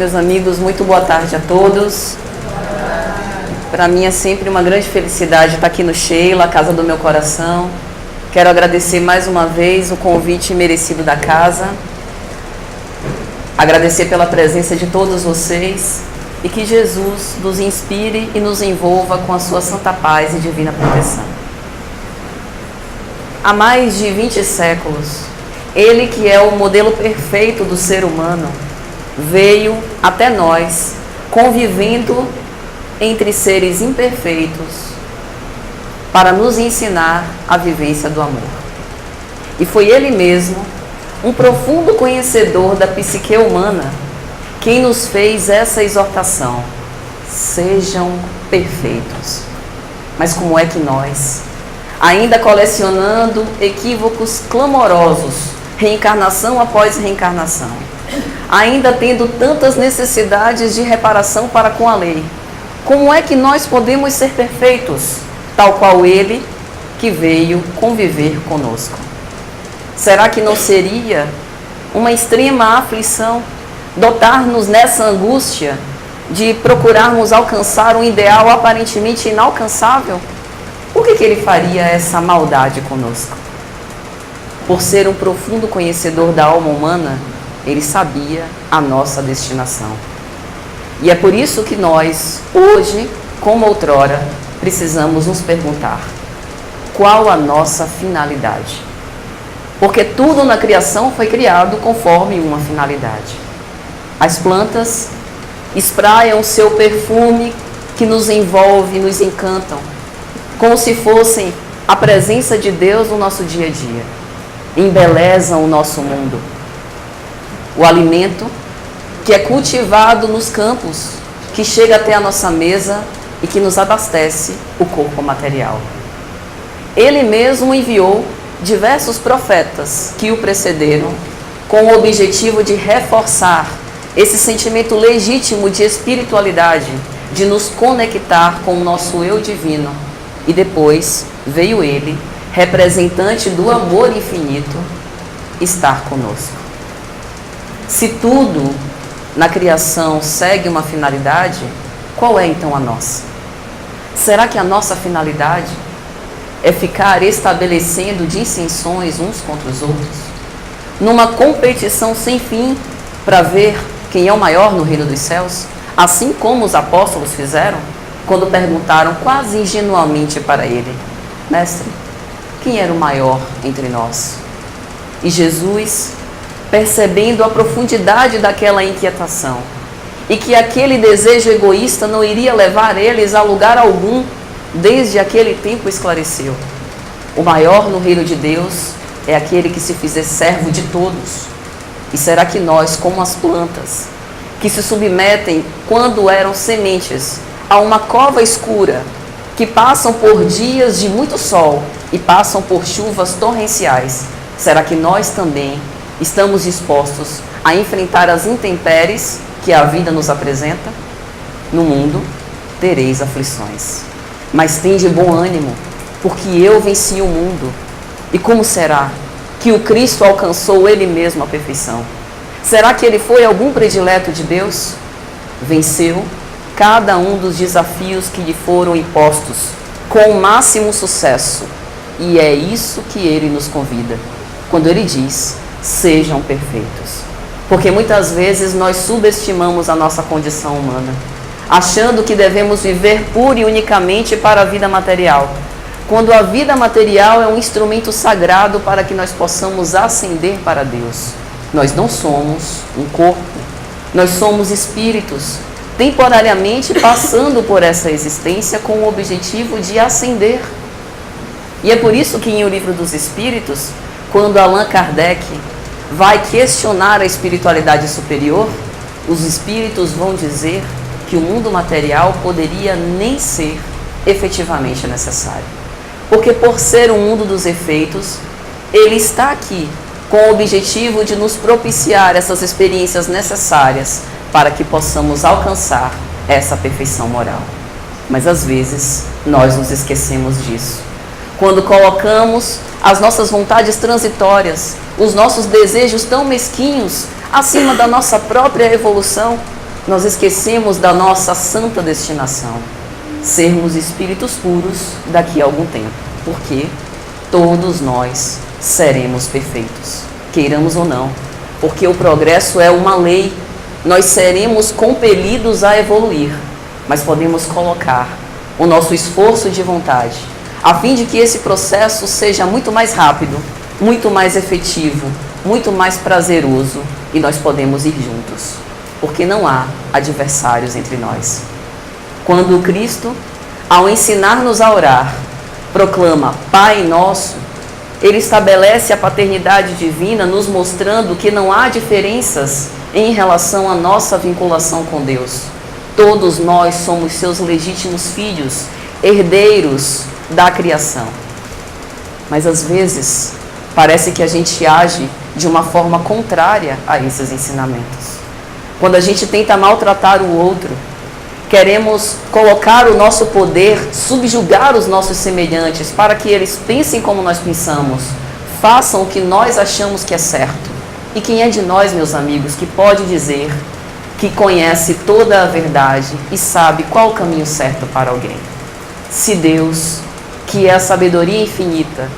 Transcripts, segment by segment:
meus amigos, muito boa tarde a todos. Para mim é sempre uma grande felicidade estar aqui no Sheila, a casa do meu coração. Quero agradecer mais uma vez o convite merecido da casa. Agradecer pela presença de todos vocês e que Jesus nos inspire e nos envolva com a sua santa paz e divina proteção. Há mais de 20 séculos, Ele, que é o modelo perfeito do ser humano, veio até nós, convivendo entre seres imperfeitos, para nos ensinar a vivência do amor. E foi Ele mesmo, um profundo conhecedor da psique humana, quem nos fez essa exortação: sejam perfeitos. Mas como é que nós, ainda colecionando equívocos clamorosos, reencarnação após reencarnação, ainda tendo tantas necessidades de reparação para com a lei, como é que nós podemos ser perfeitos, tal qual Ele que veio conviver conosco? Será que não seria uma extrema aflição dotar-nos nessa angústia de procurarmos alcançar um ideal aparentemente inalcançável? Por que Ele faria essa maldade conosco? Por ser um profundo conhecedor da alma humana, Ele sabia a nossa destinação. E é por isso que nós, hoje, como outrora, precisamos nos perguntar: qual a nossa finalidade? Porque tudo na criação foi criado conforme uma finalidade. As plantas espraiam o seu perfume que nos envolve, nos encantam, como se fossem a presença de Deus no nosso dia a dia. Embelezam o nosso mundo. O alimento que é cultivado nos campos, que chega até a nossa mesa e que nos abastece o corpo material. Ele mesmo enviou diversos profetas que o precederam com o objetivo de reforçar esse sentimento legítimo de espiritualidade, de nos conectar com o nosso eu divino. E depois veio Ele, representante do amor infinito, estar conosco. Se tudo na criação segue uma finalidade, qual é então a nossa? Será que a nossa finalidade é ficar estabelecendo dissensões uns contra os outros, numa competição sem fim para ver quem é o maior no reino dos céus, assim como os apóstolos fizeram quando perguntaram quase ingenuamente para Ele: Mestre, quem era o maior entre nós? E Jesus, percebendo a profundidade daquela inquietação e que aquele desejo egoísta não iria levar eles a lugar algum, desde aquele tempo esclareceu: o maior no reino de Deus é aquele que se fizer servo de todos. E será que nós, como as plantas, que se submetem quando eram sementes a uma cova escura, que passam por dias de muito sol e passam por chuvas torrenciais, será que nós também estamos dispostos a enfrentar as intempéries que a vida nos apresenta? No mundo tereis aflições, mas tende bom ânimo, porque eu venci o mundo. E como será que o Cristo alcançou Ele mesmo a perfeição? Será que Ele foi algum predileto de Deus? Venceu cada um dos desafios que lhe foram impostos com o máximo sucesso. E é isso que Ele nos convida, quando Ele diz: sejam perfeitos. Porque muitas vezes nós subestimamos a nossa condição humana, achando que devemos viver pura e unicamente para a vida material, quando a vida material é um instrumento sagrado para que nós possamos ascender para Deus. Nós não somos um corpo, nós somos espíritos, temporariamente passando por essa existência com o objetivo de ascender. E é por isso que em O Livro dos Espíritos, quando Allan Kardec vai questionar a espiritualidade superior, os espíritos vão dizer que o mundo material poderia nem ser efetivamente necessário. Porque por ser um mundo dos efeitos, ele está aqui com o objetivo de nos propiciar essas experiências necessárias para que possamos alcançar essa perfeição moral. Mas às vezes nós nos esquecemos disso. Quando colocamos as nossas vontades transitórias, os nossos desejos tão mesquinhos acima da nossa própria evolução, nós esquecemos da nossa santa destinação, sermos espíritos puros daqui a algum tempo, porque todos nós seremos perfeitos, queiramos ou não, porque o progresso é uma lei, nós seremos compelidos a evoluir, mas podemos colocar o nosso esforço de vontade, a fim de que esse processo seja muito mais rápido, muito mais efetivo, muito mais prazeroso, e nós podemos ir juntos, porque não há adversários entre nós. Quando Cristo, ao ensinar-nos a orar, proclama Pai Nosso, Ele estabelece a paternidade divina, nos mostrando que não há diferenças em relação à nossa vinculação com Deus. Todos nós somos seus legítimos filhos, herdeiros da criação. Mas às vezes parece que a gente age de uma forma contrária a esses ensinamentos. Quando a gente tenta maltratar o outro, queremos colocar o nosso poder, subjugar os nossos semelhantes para que eles pensem como nós pensamos, façam o que nós achamos que é certo. E quem é de nós, meus amigos, que pode dizer que conhece toda a verdade e sabe qual o caminho certo para alguém? Se Deus, que é a sabedoria infinita,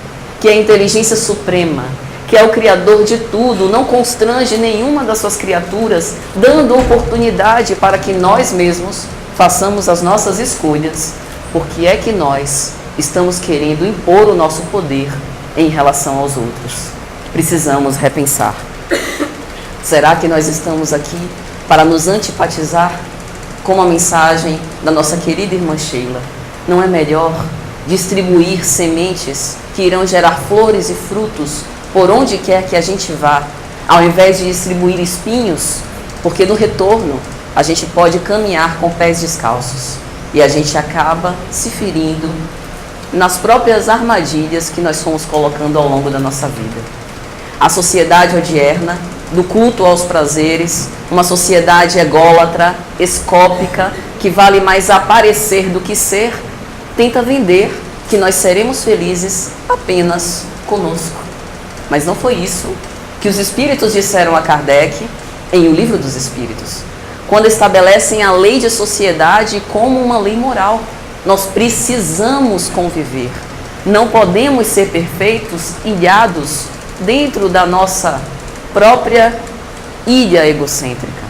que é a inteligência suprema, que é o Criador de tudo, não constrange nenhuma das suas criaturas, dando oportunidade para que nós mesmos façamos as nossas escolhas, porque é que nós estamos querendo impor o nosso poder em relação aos outros. Precisamos repensar. Será que nós estamos aqui para nos antipatizar com a mensagem da nossa querida irmã Sheila? Não é melhor distribuir sementes que irão gerar flores e frutos por onde quer que a gente vá, ao invés de distribuir espinhos? Porque no retorno a gente pode caminhar com pés descalços e a gente acaba se ferindo nas próprias armadilhas que nós fomos colocando ao longo da nossa vida. A sociedade odierna, do culto aos prazeres, uma sociedade ególatra, escópica, que vale mais aparecer do que ser, tenta vender que nós seremos felizes apenas conosco. Mas não foi isso que os espíritos disseram a Kardec em O Livro dos Espíritos, quando estabelecem a lei de sociedade como uma lei moral. Nós precisamos conviver, não podemos ser perfeitos, ilhados dentro da nossa própria ilha egocêntrica.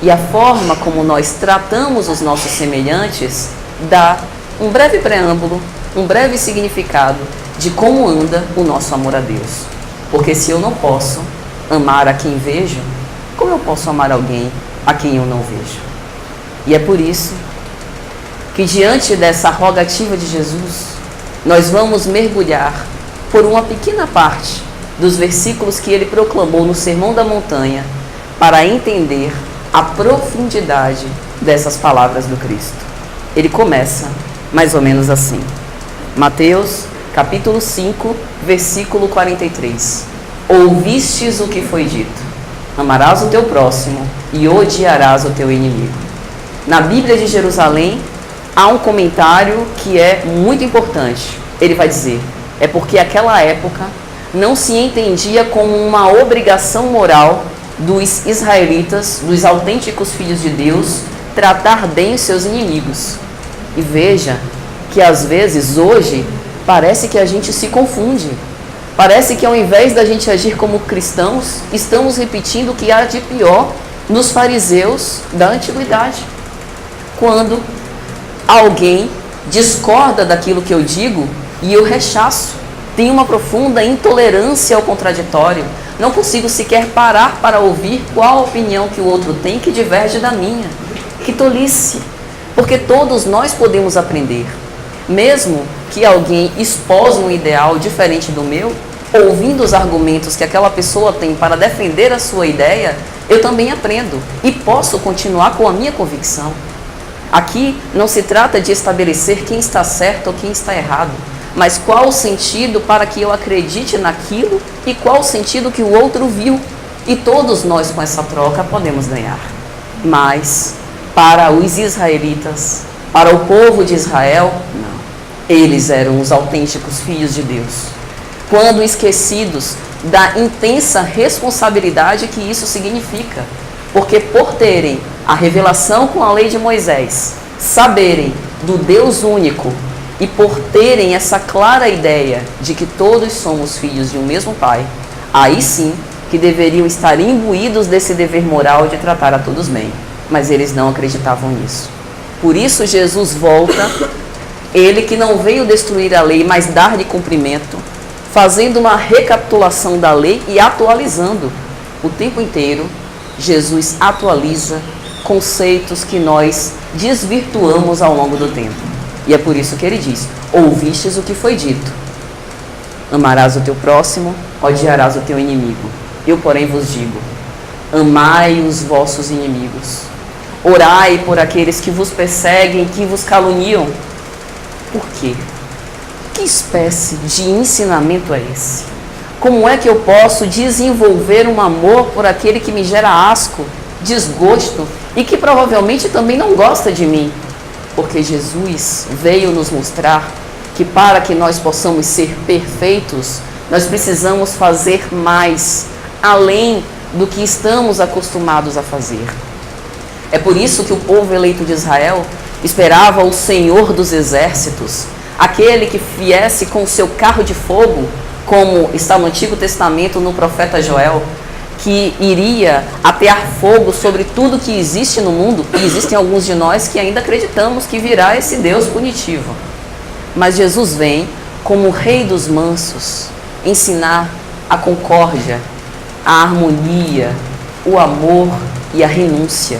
E a forma como nós tratamos os nossos semelhantes dá um breve preâmbulo, um breve significado de como anda o nosso amor a Deus. Porque se eu não posso amar a quem vejo, como eu posso amar alguém a quem eu não vejo? E é por isso que, diante dessa rogativa de Jesus, nós vamos mergulhar por uma pequena parte dos versículos que ele proclamou no Sermão da Montanha, para entender a profundidade dessas palavras do Cristo. Ele começa mais ou menos assim. Mateus, capítulo 5, versículo 43. Ouvistes o que foi dito: amarás o teu próximo e odiarás o teu inimigo. Na Bíblia de Jerusalém, há um comentário que é muito importante. Ele vai dizer, é porque aquela época não se entendia como uma obrigação moral dos israelitas, dos autênticos filhos de Deus, tratar bem os seus inimigos. E veja que às vezes hoje parece que a gente se confunde. Parece que ao invés da gente agir como cristãos, estamos repetindo o que há de pior nos fariseus da antiguidade. Quando alguém discorda daquilo que eu digo e eu rechaço, tenho uma profunda intolerância ao contraditório, não consigo sequer parar para ouvir qual a opinião que o outro tem que diverge da minha. Que tolice! Porque todos nós podemos aprender. Mesmo que alguém expose um ideal diferente do meu, ouvindo os argumentos que aquela pessoa tem para defender a sua ideia, eu também aprendo e posso continuar com a minha convicção. Aqui não se trata de estabelecer quem está certo ou quem está errado, mas qual o sentido para que eu acredite naquilo e qual o sentido que o outro viu. E todos nós com essa troca podemos ganhar. Mas para os israelitas, para o povo de Israel, não. Eles eram os autênticos filhos de Deus, quando esquecidos da intensa responsabilidade que isso significa. Porque por terem a revelação com a lei de Moisés, saberem do Deus único e por terem essa clara ideia de que todos somos filhos de um mesmo Pai, aí sim que deveriam estar imbuídos desse dever moral de tratar a todos bem. Mas eles não acreditavam nisso. Por isso Jesus volta, ele que não veio destruir a lei, mas dar-lhe cumprimento, fazendo uma recapitulação da lei e atualizando. O tempo inteiro, Jesus atualiza conceitos que nós desvirtuamos ao longo do tempo. E é por isso que ele diz: ouvistes o que foi dito, amarás o teu próximo, odiarás o teu inimigo. Eu, porém, vos digo, amai os vossos inimigos, orai por aqueles que vos perseguem, que vos caluniam. Por quê? Que espécie de ensinamento é esse? Como é que eu posso desenvolver um amor por aquele que me gera asco, desgosto e que provavelmente também não gosta de mim? Porque Jesus veio nos mostrar que para que nós possamos ser perfeitos, nós precisamos fazer mais, além do que estamos acostumados a fazer. É por isso que o povo eleito de Israel esperava o Senhor dos Exércitos, aquele que viesse com o seu carro de fogo, como está no Antigo Testamento, no profeta Joel, que iria atear fogo sobre tudo que existe no mundo, e existem alguns de nós que ainda acreditamos que virá esse Deus punitivo. Mas Jesus vem como o Rei dos mansos, ensinar a concórdia, a harmonia, o amor e a renúncia.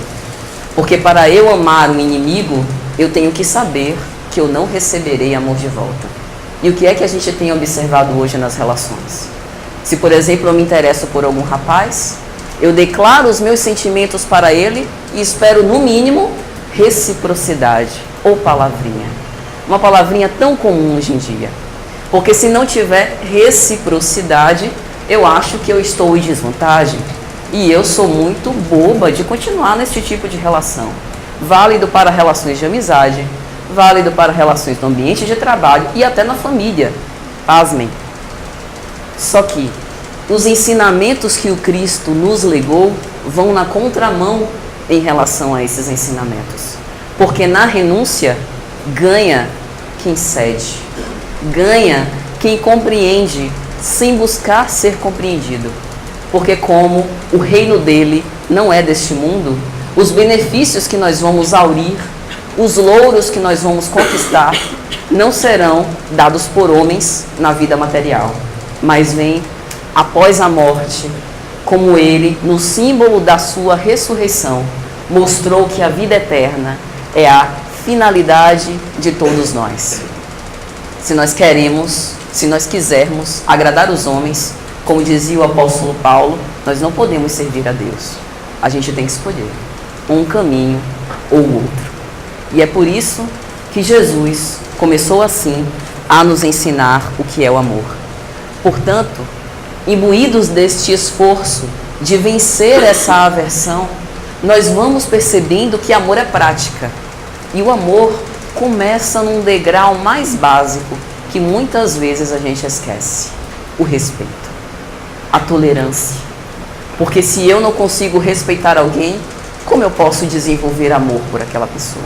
Porque para eu amar um inimigo, eu tenho que saber que eu não receberei amor de volta. E o que é que a gente tem observado hoje nas relações? Se, por exemplo, eu me interesso por algum rapaz, eu declaro os meus sentimentos para ele e espero, no mínimo, reciprocidade ou palavrinha. Uma palavrinha tão comum hoje em dia. Porque se não tiver reciprocidade, eu acho que eu estou em desvantagem. E eu sou muito boba de continuar nesse tipo de relação. Válido para relações de amizade, válido para relações no ambiente de trabalho e até na família. Pasmem. Só que os ensinamentos que o Cristo nos legou vão na contramão em relação a esses ensinamentos. Porque na renúncia ganha quem cede, ganha quem compreende sem buscar ser compreendido. Porque como o reino dele não é deste mundo, os benefícios que nós vamos aurir, os louros que nós vamos conquistar, não serão dados por homens na vida material, mas vem após a morte, como ele, no símbolo da sua ressurreição, mostrou que a vida eterna é a finalidade de todos nós. Se nós quisermos agradar os homens, como dizia o apóstolo Paulo, nós não podemos servir a Deus. A gente tem que escolher um caminho ou outro. E é por isso que Jesus começou assim a nos ensinar o que é o amor. Portanto, imbuídos deste esforço de vencer essa aversão, nós vamos percebendo que amor é prática. E o amor começa num degrau mais básico que muitas vezes a gente esquece: o respeito, a tolerância. Porque se eu não consigo respeitar alguém, como eu posso desenvolver amor por aquela pessoa?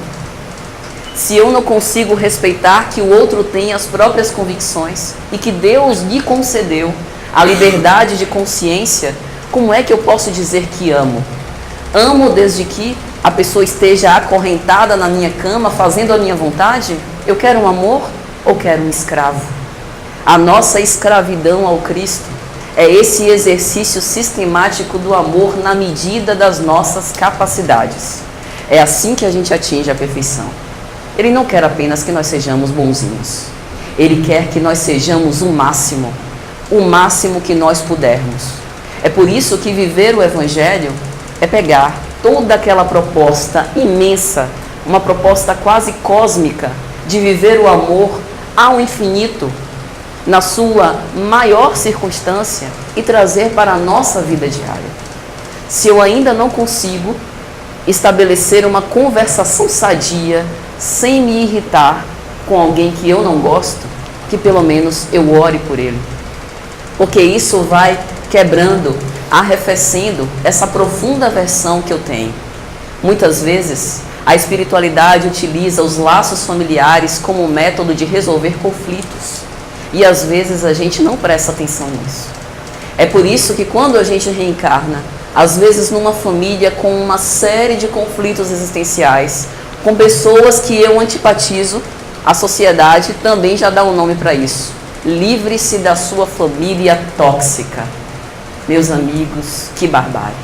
Se eu não consigo respeitar que o outro tem as próprias convicções e que Deus lhe concedeu a liberdade de consciência, como é que eu posso dizer que amo? Amo desde que a pessoa esteja acorrentada na minha cama, fazendo a minha vontade? Eu quero um amor ou quero um escravo? A nossa escravidão ao Cristo é esse exercício sistemático do amor na medida das nossas capacidades. É assim que a gente atinge a perfeição. Ele não quer apenas que nós sejamos bonzinhos. Ele quer que nós sejamos o máximo que nós pudermos. É por isso que viver o Evangelho é pegar toda aquela proposta imensa, uma proposta quase cósmica, de viver o amor ao infinito, na sua maior circunstância, e trazer para a nossa vida diária. Se eu ainda não consigo estabelecer uma conversação sadia, sem me irritar com alguém que eu não gosto, que pelo menos eu ore por ele. Porque isso vai quebrando, arrefecendo essa profunda aversão que eu tenho. Muitas vezes, a espiritualidade utiliza os laços familiares como método de resolver conflitos. E às vezes a gente não presta atenção nisso. É por isso que quando a gente reencarna, às vezes numa família com uma série de conflitos existenciais, com pessoas que eu antipatizo, a sociedade também já dá um nome para isso. Livre-se da sua família tóxica. Meus amigos, que barbárie.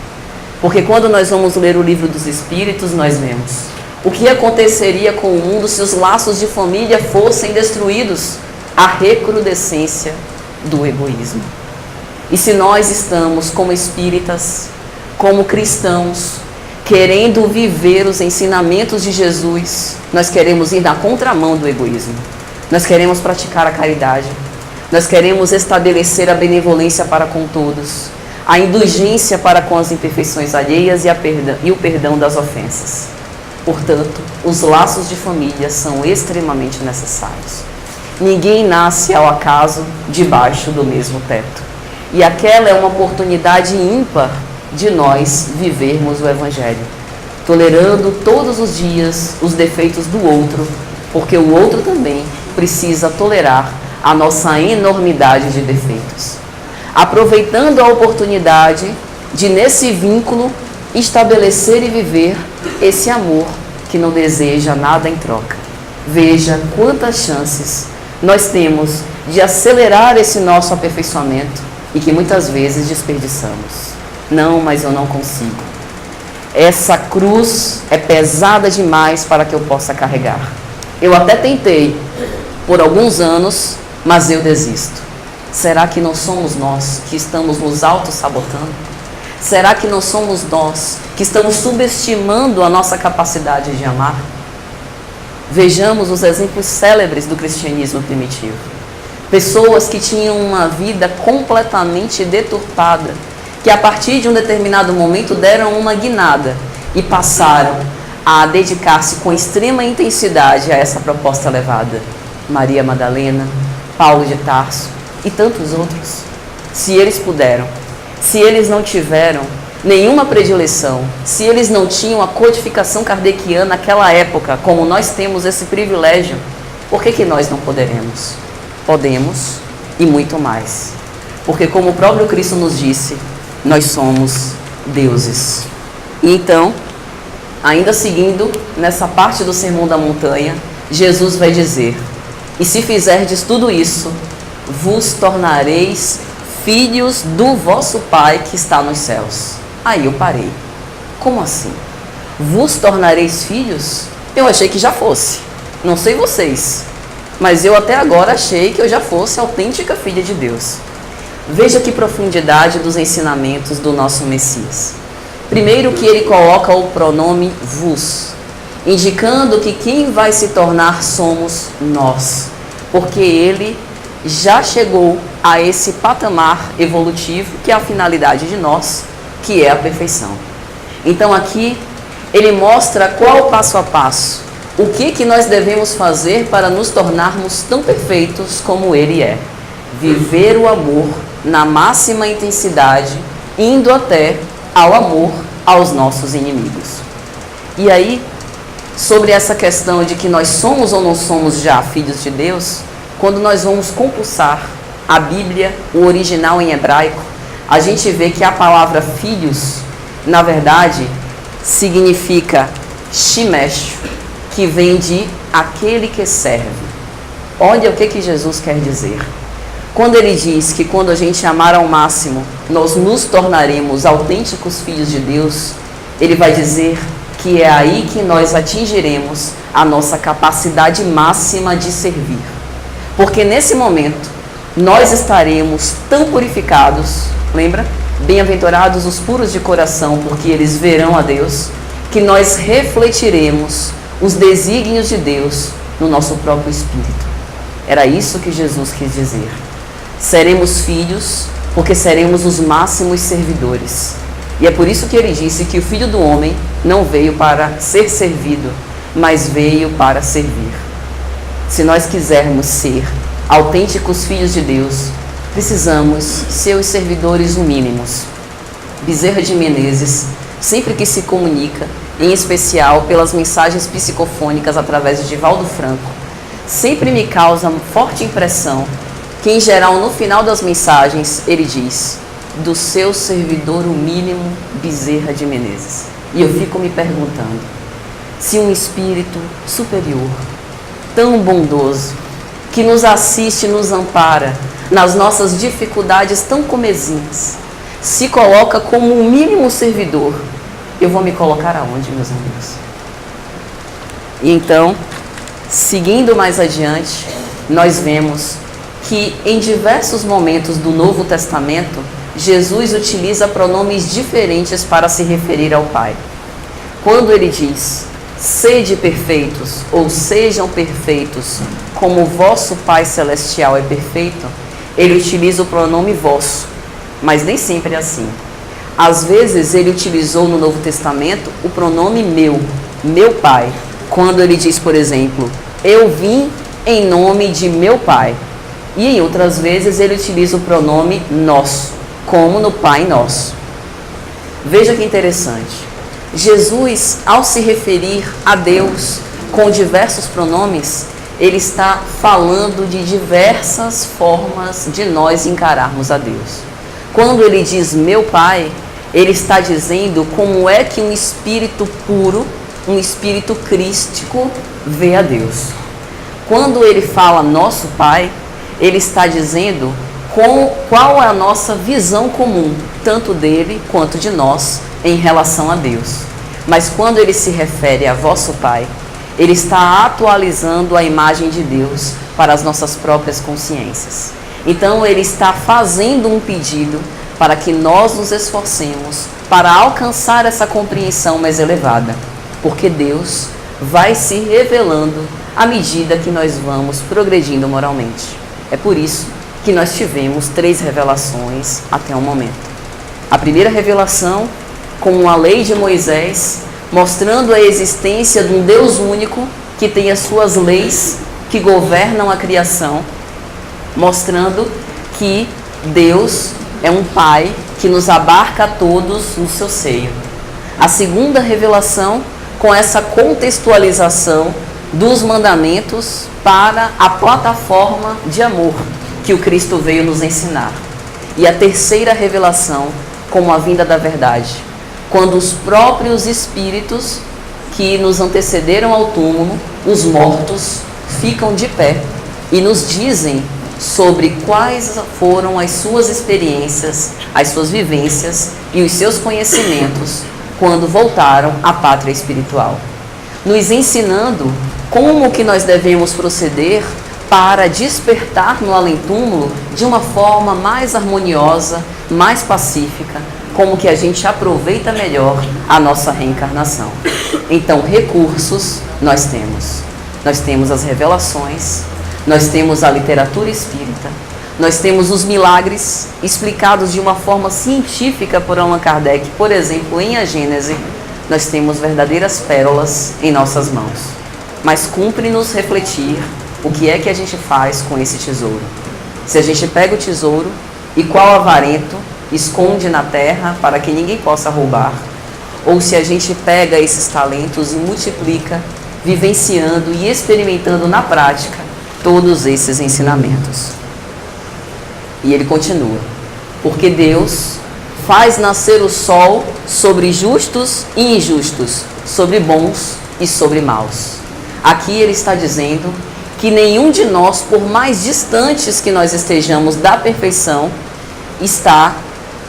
Porque quando nós vamos ler o livro dos Espíritos, nós vemos o que aconteceria com o mundo se os laços de família fossem destruídos. A recrudescência do egoísmo. E se nós estamos como espíritas, como cristãos, querendo viver os ensinamentos de Jesus, nós queremos ir na contramão do egoísmo. Nós queremos praticar a caridade. Nós queremos estabelecer a benevolência para com todos, a indulgência para com as imperfeições alheias e o perdão das ofensas. Portanto, os laços de família são extremamente necessários. Ninguém nasce ao acaso debaixo do mesmo teto. E aquela é uma oportunidade ímpar de nós vivermos o Evangelho, tolerando todos os dias os defeitos do outro, porque o outro também precisa tolerar a nossa enormidade de defeitos. Aproveitando a oportunidade de, nesse vínculo, estabelecer e viver esse amor que não deseja nada em troca. Veja quantas chances nós temos de acelerar esse nosso aperfeiçoamento e que muitas vezes desperdiçamos. Não, mas eu não consigo. Essa cruz é pesada demais para que eu possa carregar. Eu até tentei por alguns anos, mas eu desisto. Será que não somos nós que estamos nos auto-sabotando? Será que não somos nós que estamos subestimando a nossa capacidade de amar? Vejamos os exemplos célebres do cristianismo primitivo. Pessoas que tinham uma vida completamente deturpada, que a partir de um determinado momento deram uma guinada e passaram a dedicar-se com extrema intensidade a essa proposta elevada. Maria Madalena, Paulo de Tarso e tantos outros. Se eles puderam, se eles não tiveram nenhuma predileção, se eles não tinham a codificação kardeciana naquela época, como nós temos esse privilégio, por que nós não poderemos? Podemos e muito mais. Porque como o próprio Cristo nos disse, nós somos deuses. E então, ainda seguindo nessa parte do Sermão da Montanha, Jesus vai dizer: e se fizerdes tudo isso, vos tornareis filhos do vosso Pai que está nos céus. Aí eu parei. Como assim? Vos tornareis filhos? Eu achei que já fosse. Não sei vocês, mas eu até agora achei que eu já fosse autêntica filha de Deus. Veja que profundidade dos ensinamentos do nosso Messias. Primeiro que ele coloca o pronome vos, indicando que quem vai se tornar somos nós, porque ele já chegou a esse patamar evolutivo que é a finalidade de nós, que é a perfeição. Então aqui ele mostra qual o passo a passo, o que nós devemos fazer para nos tornarmos tão perfeitos como ele é. Viver o amor na máxima intensidade, indo até ao amor aos nossos inimigos. E aí, sobre essa questão de que nós somos ou não somos já filhos de Deus, quando nós vamos compulsar a Bíblia, o original em hebraico, a gente vê que a palavra filhos, na verdade, significa shimesh, que vem de aquele que serve. Olha o que Jesus quer dizer. Quando ele diz que quando a gente amar ao máximo, nós nos tornaremos autênticos filhos de Deus, ele vai dizer que é aí que nós atingiremos a nossa capacidade máxima de servir. Porque nesse momento, nós estaremos tão purificados, lembra? Bem-aventurados os puros de coração, porque eles verão a Deus, que nós refletiremos os desígnios de Deus no nosso próprio espírito. Era isso que Jesus quis dizer. Seremos filhos, porque seremos os máximos servidores. E é por isso que ele disse que o Filho do Homem não veio para ser servido, mas veio para servir. Se nós quisermos ser autênticos filhos de Deus, precisamos ser os servidores mínimos. Bezerra de Menezes, sempre que se comunica, em especial pelas mensagens psicofônicas através de Divaldo Franco, sempre me causa forte impressão que, em geral, no final das mensagens, ele diz: do seu servidor o mínimo, Bezerra de Menezes. E eu fico me perguntando, se um espírito superior, tão bondoso, que nos assiste e nos ampara nas nossas dificuldades tão comezinhas, se coloca como um mínimo servidor, eu vou me colocar aonde, meus amigos? E então, seguindo mais adiante, nós vemos que em diversos momentos do Novo Testamento, Jesus utiliza pronomes diferentes para se referir ao Pai. Quando ele diz: sede perfeitos, ou sejam perfeitos, como o vosso Pai Celestial é perfeito, ele utiliza o pronome vosso, mas nem sempre é assim. Às vezes ele utilizou no Novo Testamento o pronome meu Pai, quando ele diz, por exemplo, eu vim em nome de meu Pai. E em outras vezes ele utiliza o pronome nosso, como no Pai Nosso. Veja que interessante. Jesus, ao se referir a Deus com diversos pronomes, ele está falando de diversas formas de nós encararmos a Deus. Quando ele diz meu Pai, ele está dizendo como é que um espírito puro, um espírito crístico, vê a Deus. Quando ele fala nosso Pai, ele está dizendo qual é a nossa visão comum, tanto dele quanto de nós, em relação a Deus. Mas quando ele se refere a vosso Pai, ele está atualizando a imagem de Deus para as nossas próprias consciências. Então ele está fazendo um pedido para que nós nos esforcemos para alcançar essa compreensão mais elevada, porque Deus vai se revelando à medida que nós vamos progredindo moralmente. É por isso que nós tivemos 3 revelações até o momento. A primeira revelação, com a lei de Moisés, mostrando a existência de um Deus único que tem as suas leis que governam a criação, mostrando que Deus é um Pai que nos abarca a todos no seu seio. A segunda revelação, com essa contextualização dos mandamentos para a plataforma de amor que o Cristo veio nos ensinar. E a terceira revelação, como a vinda da verdade, quando os próprios espíritos que nos antecederam ao túmulo, os mortos, ficam de pé e nos dizem sobre quais foram as suas experiências, as suas vivências e os seus conhecimentos quando voltaram à pátria espiritual, nos ensinando como que nós devemos proceder para despertar no além-túmulo de uma forma mais harmoniosa, mais pacífica, como que a gente aproveita melhor a nossa reencarnação. Então, recursos nós temos. Nós temos as revelações, nós temos a literatura espírita, nós temos os milagres explicados de uma forma científica por Allan Kardec, por exemplo, em A Gênese, nós temos verdadeiras pérolas em nossas mãos. Mas cumpre-nos refletir o que é que a gente faz com esse tesouro. Se a gente pega o tesouro e qual avarento esconde na terra para que ninguém possa roubar, ou se a gente pega esses talentos e multiplica, vivenciando e experimentando na prática todos esses ensinamentos. E ele continua: porque Deus faz nascer o sol sobre justos e injustos, sobre bons e sobre maus. Aqui ele está dizendo que nenhum de nós, por mais distantes que nós estejamos da perfeição, está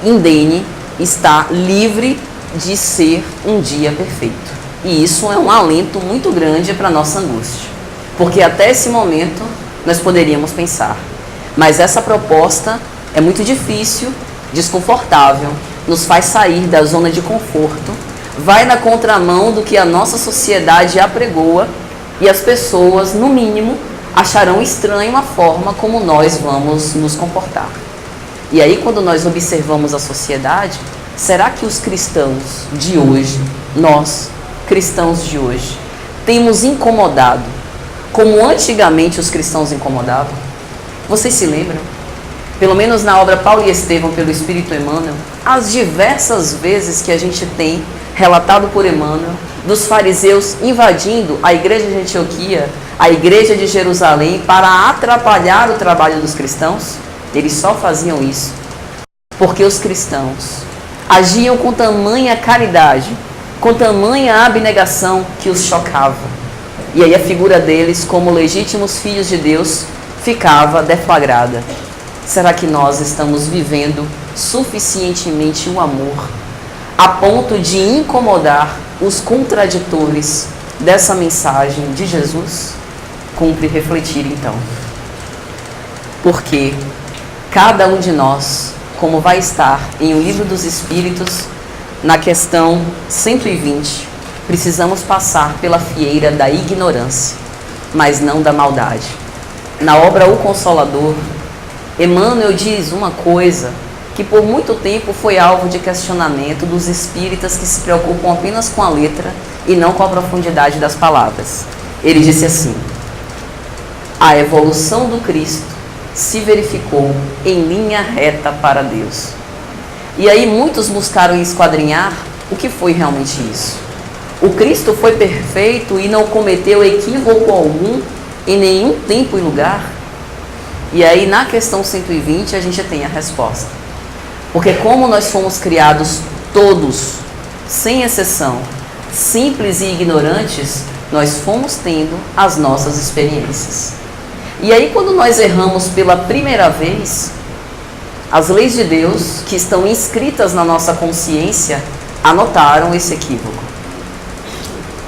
indene, está livre de ser um dia perfeito. E isso é um alento muito grande para a nossa angústia, porque até esse momento nós poderíamos pensar, mas essa proposta é muito difícil, desconfortável, nos faz sair da zona de conforto, vai na contramão do que a nossa sociedade apregoa, e as pessoas, no mínimo, acharão estranho a forma como nós vamos nos comportar. E aí, quando nós observamos a sociedade, será que os cristãos de hoje, nós, cristãos de hoje, temos incomodado como antigamente os cristãos incomodavam? Vocês se lembram? Pelo menos na obra Paulo e Estevão, pelo Espírito Emmanuel, as diversas vezes que a gente tem relatado por Emmanuel, dos fariseus invadindo a igreja de Antioquia, a igreja de Jerusalém, para atrapalhar o trabalho dos cristãos? Eles só faziam isso porque os cristãos agiam com tamanha caridade, com tamanha abnegação que os chocava. E aí a figura deles, como legítimos filhos de Deus, ficava deflagrada. Será que nós estamos vivendo suficientemente o amor a ponto de incomodar os contraditores dessa mensagem de Jesus? Cumpre refletir então. Porque cada um de nós, como vai estar em O Livro dos Espíritos, na questão 120, precisamos passar pela fieira da ignorância, mas não da maldade. Na obra O Consolador, Emmanuel diz uma coisa que por muito tempo foi alvo de questionamento dos espíritas que se preocupam apenas com a letra e não com a profundidade das palavras. Ele disse assim: a evolução do Cristo se verificou em linha reta para Deus. E aí muitos buscaram esquadrinhar o que foi realmente isso. O Cristo foi perfeito e não cometeu equívoco algum em nenhum tempo e lugar? E aí na questão 120 a gente tem a resposta. Porque como nós fomos criados todos, sem exceção, simples e ignorantes, nós fomos tendo as nossas experiências. E aí quando nós erramos pela primeira vez, as leis de Deus, que estão inscritas na nossa consciência, anotaram esse equívoco.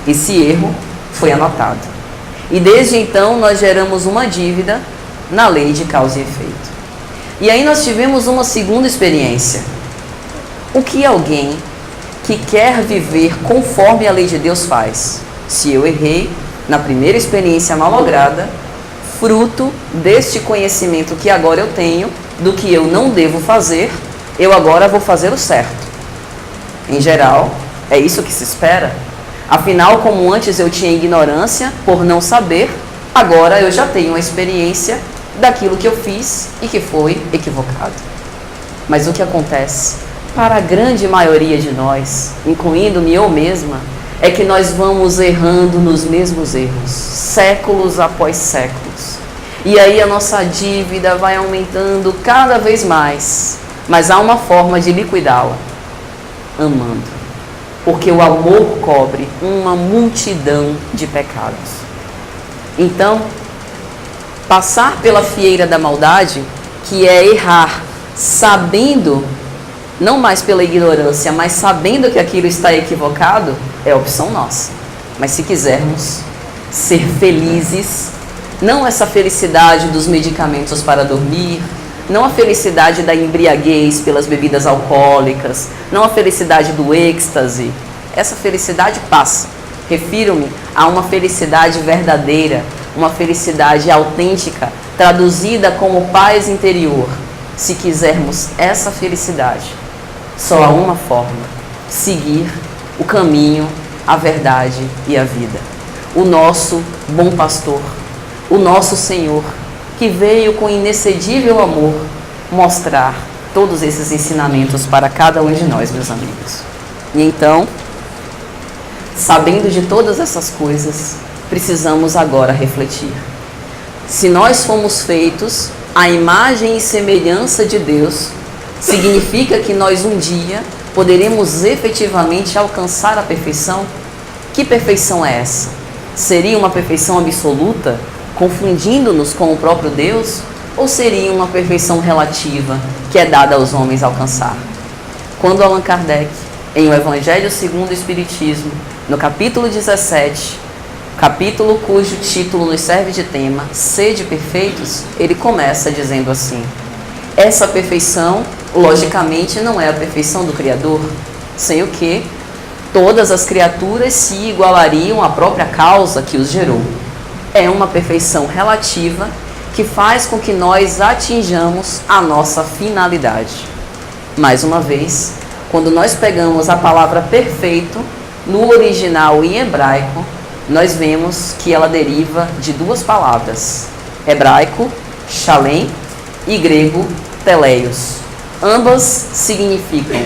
Esse erro foi anotado. E desde então nós geramos uma dívida na lei de causa e efeito. E aí nós tivemos uma segunda experiência. O que alguém que quer viver conforme a lei de Deus faz? Se eu errei na primeira experiência malograda, fruto deste conhecimento que agora eu tenho do que eu não devo fazer, eu agora vou fazer o certo. Em geral, é isso que se espera. Afinal, como antes eu tinha ignorância por não saber, agora eu já tenho a experiência daquilo que eu fiz e que foi equivocado. Mas o que acontece para a grande maioria de nós, incluindo-me eu mesma, é que nós vamos errando nos mesmos erros, séculos após séculos. E aí a nossa dívida vai aumentando cada vez mais. Mas há uma forma de liquidá-la: amando. Porque o amor cobre uma multidão de pecados. Então, passar pela fieira da maldade, que é errar sabendo, não mais pela ignorância, mas sabendo que aquilo está equivocado, é opção nossa. Mas se quisermos ser felizes, não essa felicidade dos medicamentos para dormir, não a felicidade da embriaguez pelas bebidas alcoólicas, não a felicidade do êxtase, essa felicidade passa. Refiro-me a uma felicidade verdadeira, uma felicidade autêntica, traduzida como paz interior. Se quisermos essa felicidade, só há uma forma: seguir o caminho, a verdade e a vida. O nosso bom pastor, o nosso Senhor, que veio com inexcedível amor mostrar todos esses ensinamentos para cada um de nós, meus amigos. E então, sabendo de todas essas coisas, precisamos agora refletir. Se nós fomos feitos à imagem e semelhança de Deus, significa que nós um dia poderemos efetivamente alcançar a perfeição? Que perfeição é essa? Seria uma perfeição absoluta, confundindo-nos com o próprio Deus? Ou seria uma perfeição relativa, que é dada aos homens alcançar? Quando Allan Kardec, em O Evangelho segundo o Espiritismo, no capítulo 17, capítulo cujo título nos serve de tema, Sede Perfeitos, ele começa dizendo assim: essa perfeição, logicamente, não é a perfeição do Criador, sem o que todas as criaturas se igualariam à própria causa que os gerou. É uma perfeição relativa que faz com que nós atinjamos a nossa finalidade. Mais uma vez, quando nós pegamos a palavra perfeito, no original em hebraico, nós vemos que ela deriva de duas palavras: hebraico, shalem, e grego, teleios. Ambas significam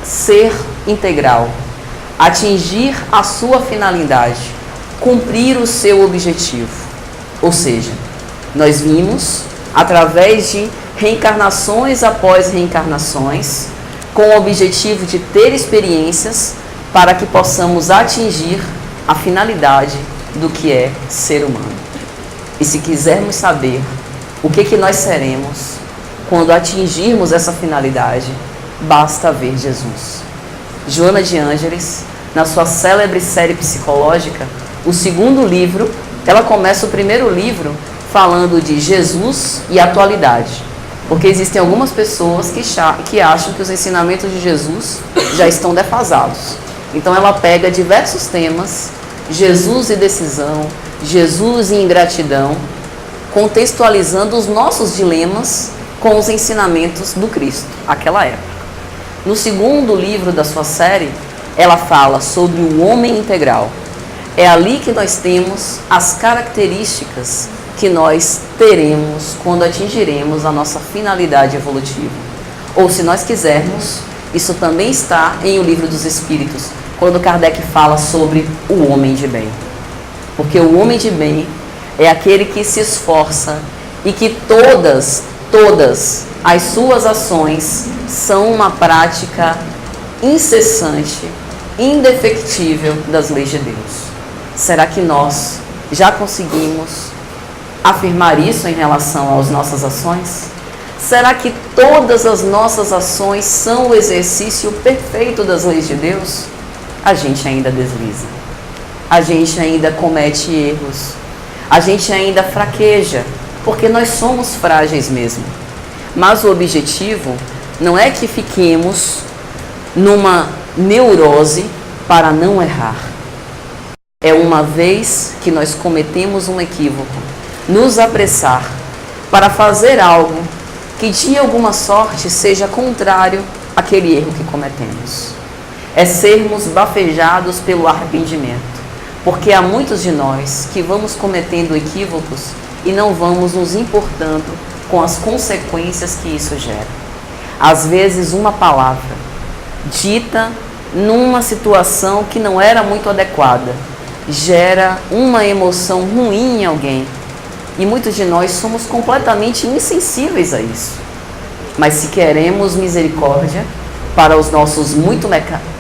ser integral, atingir a sua finalidade, cumprir o seu objetivo. Ou seja, nós vimos, através de reencarnações após reencarnações, com o objetivo de ter experiências para que possamos atingir a finalidade do que é ser humano. E se quisermos saber o que nós seremos quando atingirmos essa finalidade, basta ver Jesus. Joana de Ângeles, na sua célebre série psicológica, o segundo livro, ela começa o primeiro livro falando de Jesus e atualidade. Porque existem algumas pessoas que acham que os ensinamentos de Jesus já estão defasados. Então ela pega diversos temas, Jesus e decisão, Jesus e ingratidão, contextualizando os nossos dilemas com os ensinamentos do Cristo, aquela época. No segundo livro da sua série, ela fala sobre o homem integral. É ali que nós temos as características que nós teremos quando atingiremos a nossa finalidade evolutiva. Ou, se nós quisermos, isso também está em O Livro dos Espíritos, quando Kardec fala sobre o homem de bem. Porque o homem de bem é aquele que se esforça e que todas as suas ações são uma prática incessante, indefectível das leis de Deus. Será que nós já conseguimos afirmar isso em relação às nossas ações? Será que todas as nossas ações são o exercício perfeito das leis de Deus? A gente ainda desliza, a gente ainda comete erros, a gente ainda fraqueja, porque nós somos frágeis mesmo. Mas o objetivo não é que fiquemos numa neurose para não errar. É, uma vez que nós cometemos um equívoco, nos apressar para fazer algo que de alguma sorte seja contrário àquele erro que cometemos. É sermos bafejados pelo arrependimento, porque há muitos de nós que vamos cometendo equívocos e não vamos nos importando com as consequências que isso gera. Às vezes uma palavra dita numa situação que não era muito adequada gera uma emoção ruim em alguém. E muitos de nós somos completamente insensíveis a isso. Mas se queremos misericórdia para os nossos muitos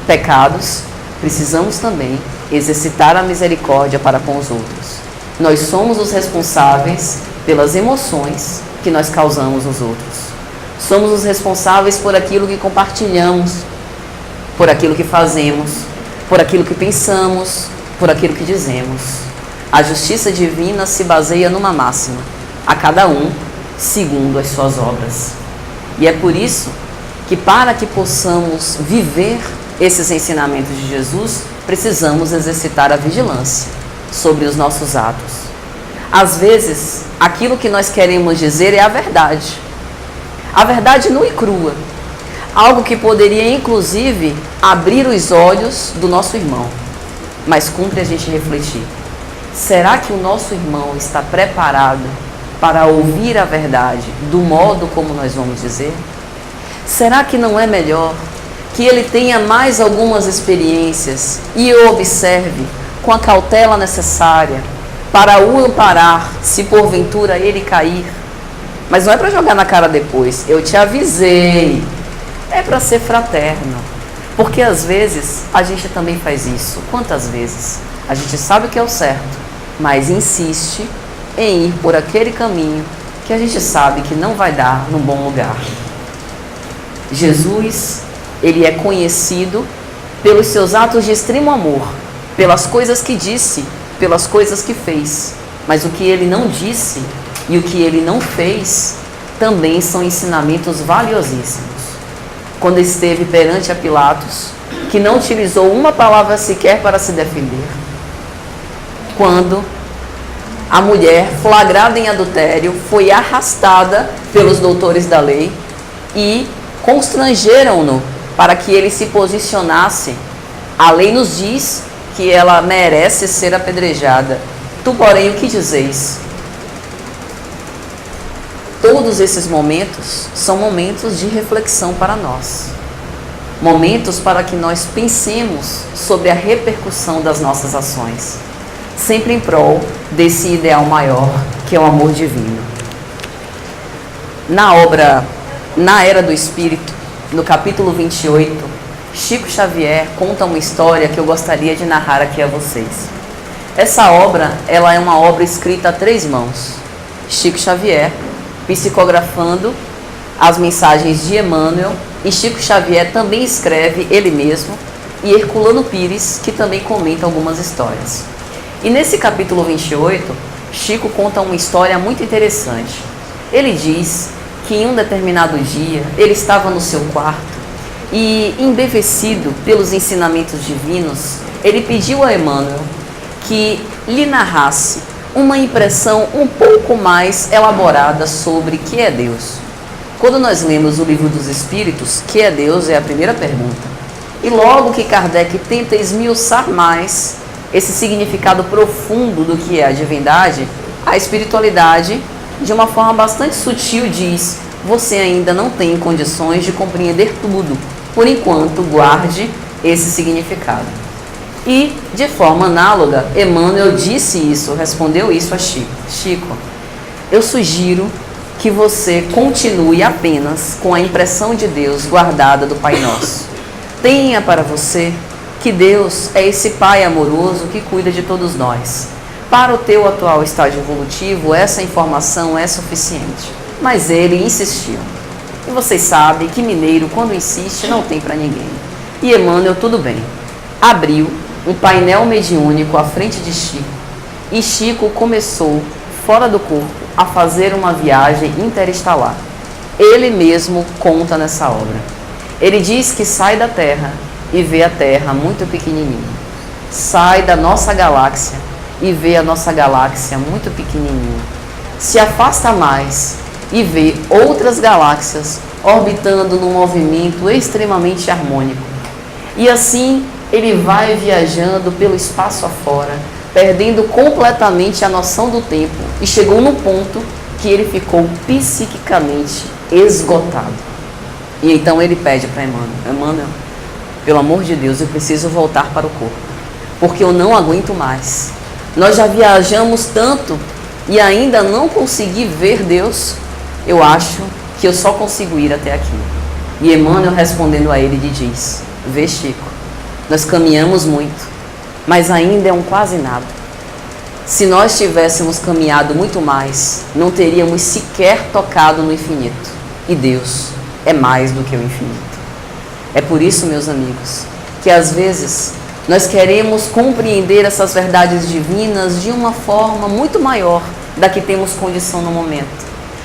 pecados, precisamos também exercitar a misericórdia para com os outros. Nós somos os responsáveis pelas emoções que nós causamos nos outros. Somos os responsáveis por aquilo que compartilhamos, por aquilo que fazemos, por aquilo que pensamos, por aquilo que dizemos. A justiça divina se baseia numa máxima: a cada um segundo as suas obras. E é por isso que, para que possamos viver esses ensinamentos de Jesus, precisamos exercitar a vigilância sobre os nossos atos. Às vezes, aquilo que nós queremos dizer é a verdade nua e crua, algo que poderia inclusive abrir os olhos do nosso irmão. Mas cumpre a gente refletir: será que o nosso irmão está preparado para ouvir a verdade do modo como nós vamos dizer? Será que não é melhor que ele tenha mais algumas experiências e o observe com a cautela necessária para o amparar se porventura ele cair? Mas não é para jogar na cara depois: eu te avisei. É para ser fraterno. Porque às vezes a gente também faz isso. Quantas vezes a gente sabe o que é o certo, mas insiste em ir por aquele caminho que a gente sabe que não vai dar num bom lugar. Jesus, ele é conhecido pelos seus atos de extremo amor, pelas coisas que disse, pelas coisas que fez. Mas o que ele não disse e o que ele não fez também são ensinamentos valiosíssimos. Quando esteve perante a Pilatos, que não utilizou uma palavra sequer para se defender. Quando a mulher, flagrada em adultério, foi arrastada pelos doutores da lei e constrangeram-no para que ele se posicionasse. A lei nos diz que ela merece ser apedrejada. Tu, porém, o que dizeis? Todos esses momentos são momentos de reflexão para nós. momentos para que nós pensemos sobre a repercussão das nossas ações, sempre em prol desse ideal maior, que é o amor divino. Na obra Na Era do Espírito, no capítulo 28, Chico Xavier conta uma história que eu gostaria de narrar aqui a vocês. Essa obra, ela é uma obra escrita a 3 mãos. Chico Xavier, psicografando as mensagens de Emmanuel, e Chico Xavier também escreve ele mesmo, e Herculano Pires, que também comenta algumas histórias. E nesse capítulo 28, Chico conta uma história muito interessante. Ele diz que em um determinado dia, ele estava no seu quarto e, embevecido pelos ensinamentos divinos, ele pediu a Emmanuel que lhe narrasse uma impressão um pouco mais elaborada sobre que é Deus. Quando nós lemos o Livro dos Espíritos, que é Deus é a primeira pergunta. E logo que Kardec tenta esmiuçar mais esse significado profundo do que é a divindade, a espiritualidade, de uma forma bastante sutil, diz: você ainda não tem condições de compreender tudo. Por enquanto, guarde esse significado. E, de forma análoga, Emmanuel disse isso, respondeu isso a Chico. Chico, eu sugiro que você continue apenas com a impressão de Deus guardada do Pai Nosso. Tenha para você que Deus é esse Pai amoroso que cuida de todos nós. Para o teu atual estágio evolutivo, essa informação é suficiente. Mas ele insistiu. E vocês sabem que mineiro, quando insiste, não tem para ninguém. E Emmanuel, tudo bem, abriu um painel mediúnico à frente de Chico. E Chico começou, fora do corpo, a fazer uma viagem interestelar. Ele mesmo conta nessa obra. Ele diz que sai da Terra e vê a Terra muito pequenininha. Sai da nossa galáxia e vê a nossa galáxia muito pequenininha. Se afasta mais e vê outras galáxias orbitando num movimento extremamente harmônico. E assim ele vai viajando pelo espaço afora, perdendo completamente a noção do tempo, e chegou no ponto que ele ficou psiquicamente esgotado. E então ele pede para Emmanuel: Emmanuel, pelo amor de Deus, eu preciso voltar para o corpo, porque eu não aguento mais. Nós já viajamos tanto e ainda não consegui ver Deus. Eu acho que eu só consigo ir até aqui. E Emmanuel, respondendo a ele, lhe diz: vê, Chico, nós caminhamos muito, mas ainda é um quase nada. Se nós tivéssemos caminhado muito mais, não teríamos sequer tocado no infinito. E Deus é mais do que o infinito. É por isso, meus amigos, que às vezes nós queremos compreender essas verdades divinas de uma forma muito maior da que temos condição no momento.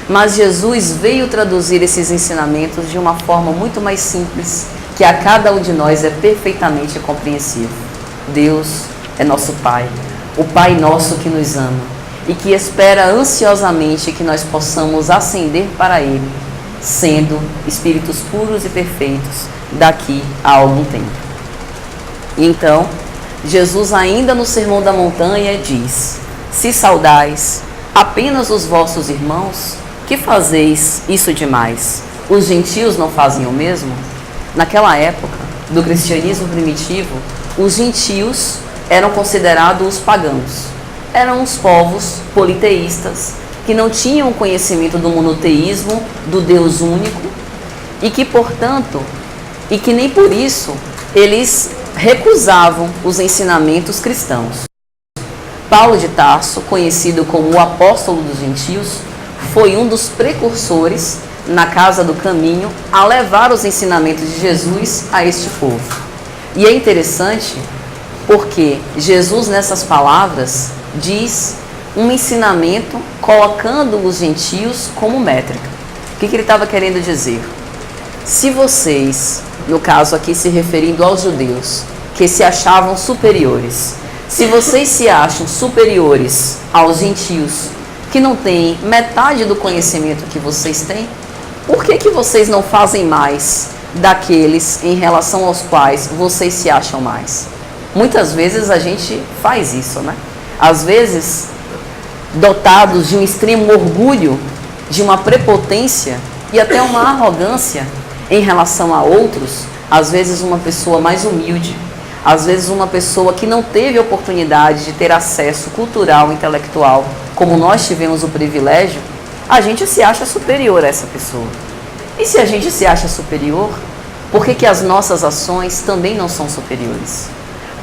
Mas Jesus veio traduzir esses ensinamentos de uma forma muito mais simples, que a cada um de nós é perfeitamente compreensível. Deus é nosso Pai, o Pai nosso que nos ama e que espera ansiosamente que nós possamos ascender para Ele, sendo espíritos puros e perfeitos daqui a algum tempo. Então, Jesus, ainda no Sermão da Montanha, diz: se saudais apenas os vossos irmãos, que fazeis isso demais? Os gentios não fazem o mesmo? Naquela época do cristianismo primitivo, os gentios eram considerados os pagãos. Eram os povos politeístas que não tinham conhecimento do monoteísmo, do Deus único, e que, portanto, e que nem por isso eles recusavam os ensinamentos cristãos. Paulo de Tarso, conhecido como o apóstolo dos gentios, foi um dos precursores na Casa do Caminho a levar os ensinamentos de Jesus a este povo. E é interessante porque Jesus, nessas palavras, diz um ensinamento colocando os gentios como métrica. O que ele estava querendo dizer? Se vocês, no caso aqui se referindo aos judeus, que se achavam superiores, se vocês se acham superiores aos gentios, que não têm metade do conhecimento que vocês têm, por que vocês não fazem mais daqueles em relação aos quais vocês se acham mais? Muitas vezes a gente faz isso, né? Às vezes, dotados de um extremo orgulho, de uma prepotência e até uma arrogância em relação a outros, às vezes uma pessoa mais humilde, às vezes uma pessoa que não teve oportunidade de ter acesso cultural, intelectual, como nós tivemos o privilégio, a gente se acha superior a essa pessoa. E se a gente se acha superior, por que as nossas ações também não são superiores?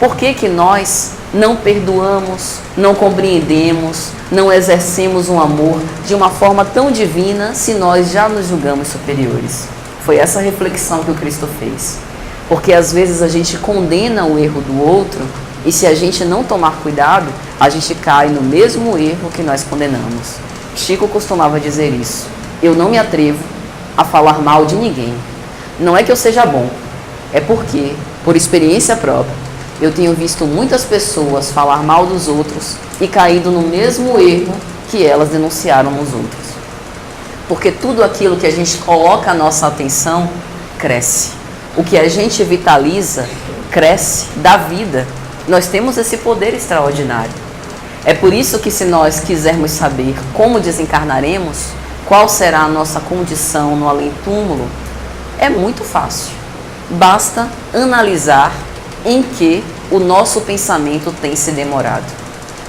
Por que nós não perdoamos, não compreendemos, não exercemos um amor de uma forma tão divina se nós já nos julgamos superiores? Foi essa reflexão que o Cristo fez. Porque às vezes a gente condena o erro do outro e se a gente não tomar cuidado, a gente cai no mesmo erro que nós condenamos. Chico costumava dizer isso. Eu não me atrevo a falar mal de ninguém. Não é que eu seja bom, é porque, por experiência própria, eu tenho visto muitas pessoas falar mal dos outros e caído no mesmo erro que elas denunciaram nos outros. Porque tudo aquilo que a gente coloca a nossa atenção, cresce. O que a gente vitaliza, cresce, dá vida. Nós temos esse poder extraordinário. É por isso que se nós quisermos saber como desencarnaremos, qual será a nossa condição no além-túmulo, é muito fácil. Basta analisar em que o nosso pensamento tem se demorado.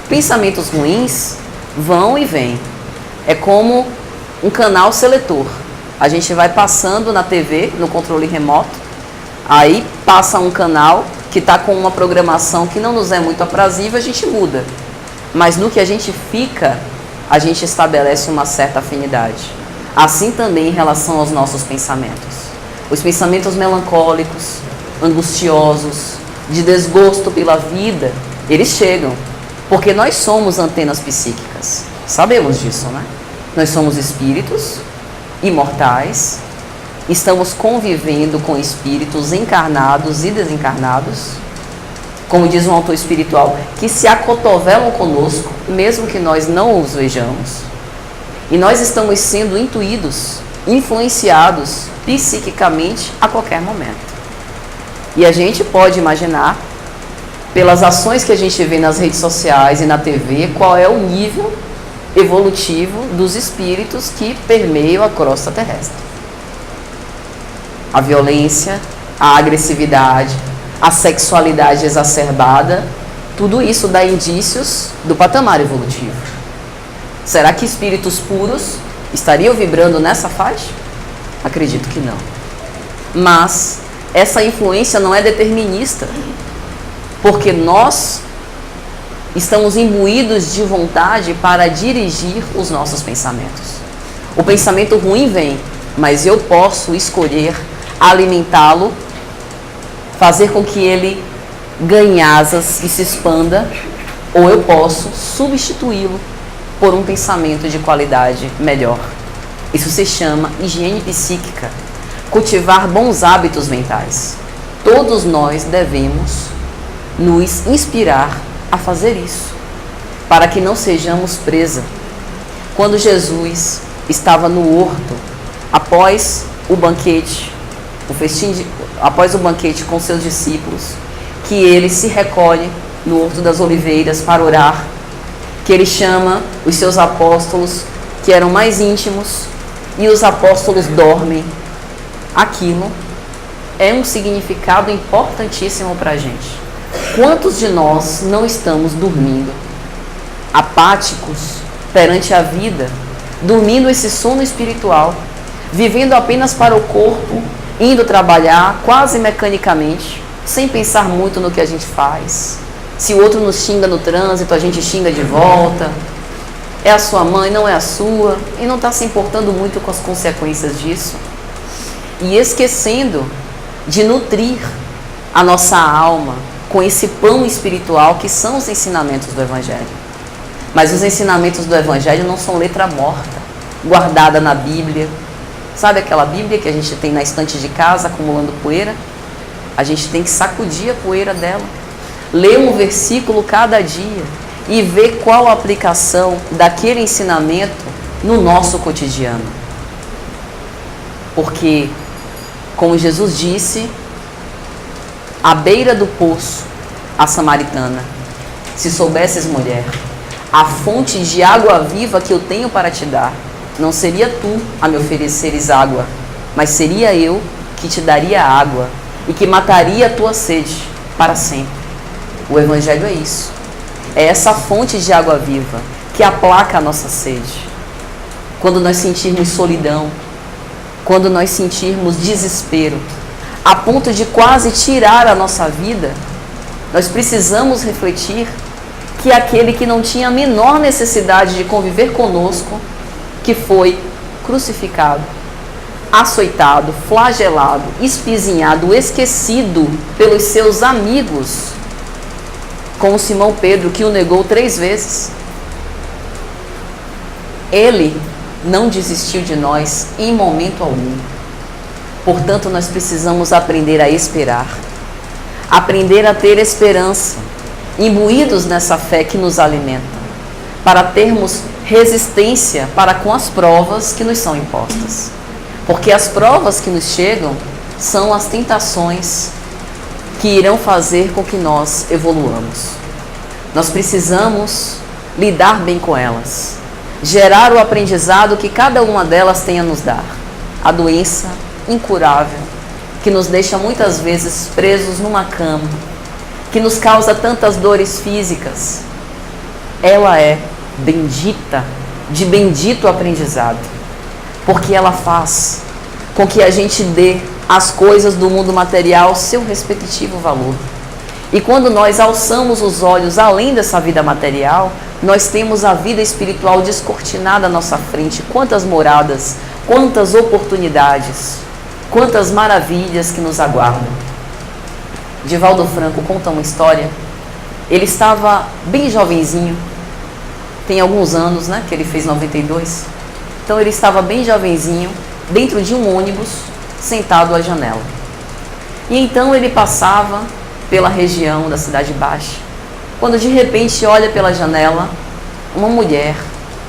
Pensamentos ruins vão e vêm. É como um canal seletor. A gente vai passando na TV, no controle remoto, aí passa um canal que está com uma programação que não nos é muito aprazível, a gente muda. Mas no que a gente fica, a gente estabelece uma certa afinidade. Assim também em relação aos nossos pensamentos. Os pensamentos melancólicos, angustiosos, de desgosto pela vida, eles chegam, porque nós somos antenas psíquicas. Sabemos disso, né? Nós somos espíritos imortais, estamos convivendo com espíritos encarnados e desencarnados, como diz um autor espiritual, que se acotovelam conosco, mesmo que nós não os vejamos. E nós estamos sendo intuídos, influenciados psiquicamente a qualquer momento. E a gente pode imaginar, pelas ações que a gente vê nas redes sociais e na TV, qual é o nível evolutivo dos espíritos que permeiam a crosta terrestre. A violência, a agressividade, a sexualidade exacerbada, tudo isso dá indícios do patamar evolutivo. Será que espíritos puros estariam vibrando nessa faixa? Acredito que não. Mas essa influência não é determinista, porque nós estamos imbuídos de vontade para dirigir os nossos pensamentos. O pensamento ruim vem, mas eu posso escolher alimentá-lo, fazer com que ele ganhe asas e se expanda, ou eu posso substituí-lo por um pensamento de qualidade melhor. Isso se chama higiene psíquica, cultivar bons hábitos mentais. Todos nós devemos nos inspirar a fazer isso, para que não sejamos presa. Quando Jesus estava no horto, após o banquete, após o banquete com seus discípulos, que ele se recolhe no Horto das Oliveiras para orar, que ele chama os seus apóstolos, que eram mais íntimos, e os apóstolos dormem. Aquilo é um significado importantíssimo para a gente. Quantos de nós não estamos dormindo, apáticos perante a vida, dormindo esse sono espiritual, vivendo apenas para o corpo, indo trabalhar quase mecanicamente, sem pensar muito no que a gente faz? Se o outro nos xinga no trânsito, a gente xinga de volta. É a sua mãe, não é a sua, e não está se importando muito com as consequências disso. E esquecendo de nutrir a nossa alma com esse pão espiritual que são os ensinamentos do Evangelho. Mas os ensinamentos do Evangelho não são letra morta, guardada na Bíblia. Sabe aquela Bíblia que a gente tem na estante de casa, acumulando poeira? A gente tem que sacudir a poeira dela, ler um versículo cada dia e ver qual a aplicação daquele ensinamento no nosso cotidiano. Porque, como Jesus disse, à beira do poço, a samaritana: se soubesses, mulher, a fonte de água viva que eu tenho para te dar, não seria tu a me ofereceres água, mas seria eu que te daria água, e que mataria a tua sede para sempre. O Evangelho é isso. É essa fonte de água viva que aplaca a nossa sede. Quando nós sentirmos solidão, quando nós sentirmos desespero, a ponto de quase tirar a nossa vida, nós precisamos refletir que aquele que não tinha a menor necessidade de conviver conosco, que foi crucificado, açoitado, flagelado, espizinhado, esquecido pelos seus amigos, como Simão Pedro, que o negou 3 vezes. Ele não desistiu de nós em momento algum. Portanto, nós precisamos aprender a esperar, aprender a ter esperança, imbuídos nessa fé que nos alimenta, para termos resistência para com as provas que nos são impostas. Porque as provas que nos chegam são as tentações que irão fazer com que nós evoluamos. Nós precisamos lidar bem com elas, gerar o aprendizado que cada uma delas tem a nos dar. A doença incurável, que nos deixa muitas vezes presos numa cama, que nos causa tantas dores físicas, ela é bendita, de bendito aprendizado, porque ela faz com que a gente dê às coisas do mundo material seu respectivo valor. E quando nós alçamos os olhos além dessa vida material, nós temos a vida espiritual descortinada à nossa frente. Quantas moradas, quantas oportunidades, quantas maravilhas que nos aguardam. Divaldo Franco conta uma história. Ele estava bem jovenzinho, tem alguns anos, né, que ele fez 92. Então ele estava bem jovenzinho, dentro de um ônibus, sentado à janela. E então ele passava pela região da Cidade Baixa, quando de repente olha pela janela uma mulher,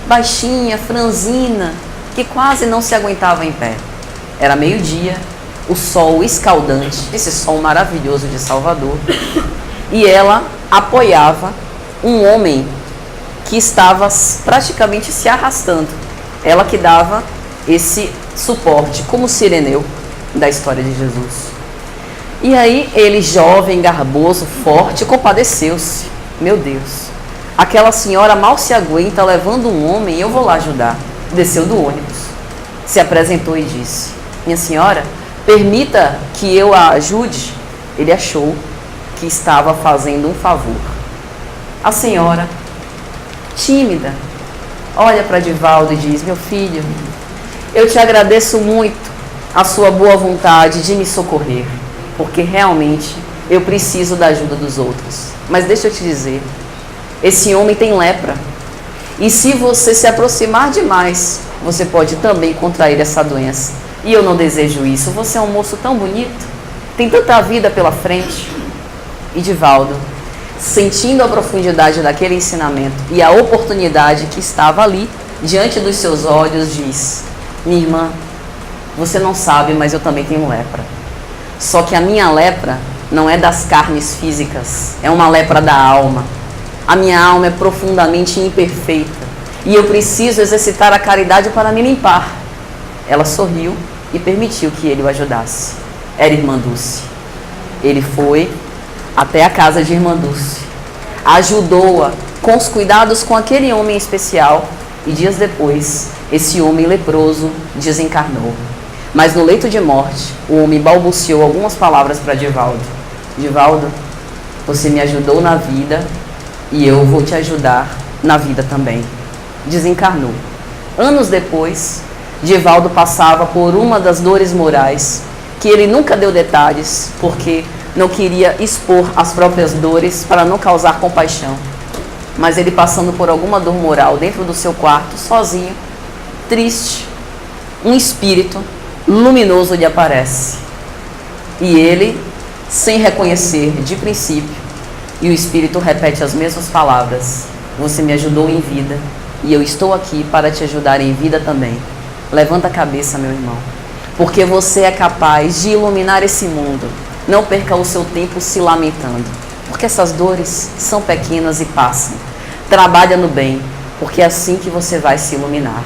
baixinha, franzina, que quase não se aguentava em pé. Era meio-dia, o sol escaldante, esse sol maravilhoso de Salvador, e ela apoiava um homem que estava praticamente se arrastando. Ela que dava esse suporte, como o Sireneu da história de Jesus. E aí ele, jovem, garboso, forte, compadeceu-se. Meu Deus, aquela senhora mal se aguenta levando um homem, eu vou lá ajudar. Desceu do ônibus, se apresentou e disse: minha senhora, permita que eu a ajude. Ele achou que estava fazendo um favor. A senhora, tímida, olha para Divaldo e diz: meu filho, eu te agradeço muito a sua boa vontade de me socorrer, porque realmente eu preciso da ajuda dos outros. Mas deixa eu te dizer, esse homem tem lepra, e se você se aproximar demais, você pode também contrair essa doença. E eu não desejo isso. Você é um moço tão bonito, tem tanta vida pela frente. E Divaldo, sentindo a profundidade daquele ensinamento e a oportunidade que estava ali, diante dos seus olhos, diz: minha irmã, você não sabe, mas eu também tenho lepra. Só que a minha lepra não é das carnes físicas, é uma lepra da alma. A minha alma é profundamente imperfeita e eu preciso exercitar a caridade para me limpar. Ela sorriu e permitiu que ele o ajudasse. Era Irmã Dulce. Ele foi até a casa de Irmã Dulce, ajudou-a com os cuidados com aquele homem especial, e dias depois, esse homem leproso desencarnou. Mas no leito de morte, o homem balbuciou algumas palavras para Divaldo: Divaldo, você me ajudou na vida e eu vou te ajudar na vida também. Desencarnou. Anos depois, Divaldo passava por uma das dores morais, que ele nunca deu detalhes, porque não queria expor as próprias dores para não causar compaixão. Mas ele, passando por alguma dor moral dentro do seu quarto, sozinho, triste, um espírito luminoso lhe aparece. E ele, sem reconhecer de princípio, e o espírito repete as mesmas palavras: você me ajudou em vida e eu estou aqui para te ajudar em vida também. Levanta a cabeça, meu irmão, porque você é capaz de iluminar esse mundo. Não perca o seu tempo se lamentando, porque essas dores são pequenas e passam. Trabalha no bem, porque é assim que você vai se iluminar.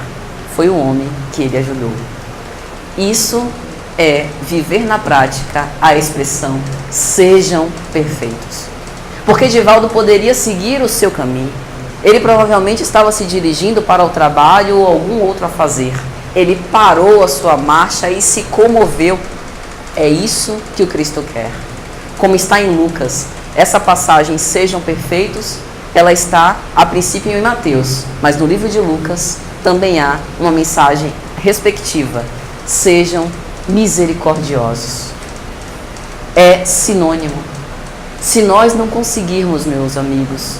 Foi o homem que ele ajudou. Isso é viver na prática a expressão sejam perfeitos. Porque Divaldo poderia seguir o seu caminho. Ele provavelmente estava se dirigindo para o trabalho ou algum outro a fazer. Ele parou a sua marcha e se comoveu. É isso que o Cristo quer. Como está em Lucas, essa passagem sejam perfeitos, ela está a princípio em Mateus, mas no livro de Lucas também há uma mensagem respectiva. Sejam misericordiosos. É sinônimo. Se nós não conseguirmos, meus amigos,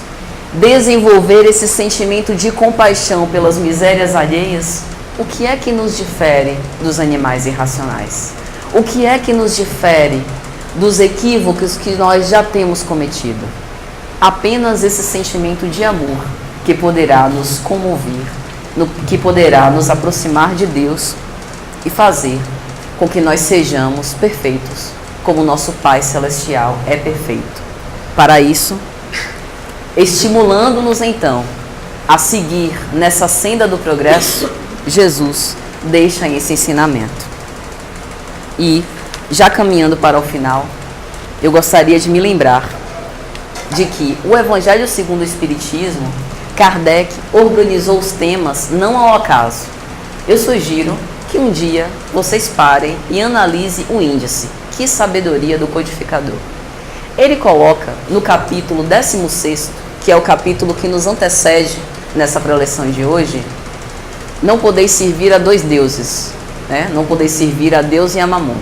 desenvolver esse sentimento de compaixão pelas misérias alheias, o que é que nos difere dos animais irracionais? O que é que nos difere dos equívocos que nós já temos cometido? Apenas esse sentimento de amor que poderá nos comover, que poderá nos aproximar de Deus e fazer com que nós sejamos perfeitos, como nosso Pai Celestial é perfeito. Para isso, estimulando-nos então a seguir nessa senda do progresso, Jesus deixa esse ensinamento. E, já caminhando para o final, eu gostaria de me lembrar de que o Evangelho segundo o Espiritismo, Kardec organizou os temas não ao acaso. Eu sugiro que um dia vocês parem e analisem o índice Que Sabedoria do Codificador. Ele coloca no capítulo 16º, que é o capítulo que nos antecede nessa preleção de hoje, não podeis servir a dois deuses, né? Não podeis servir a Deus e a Mamon.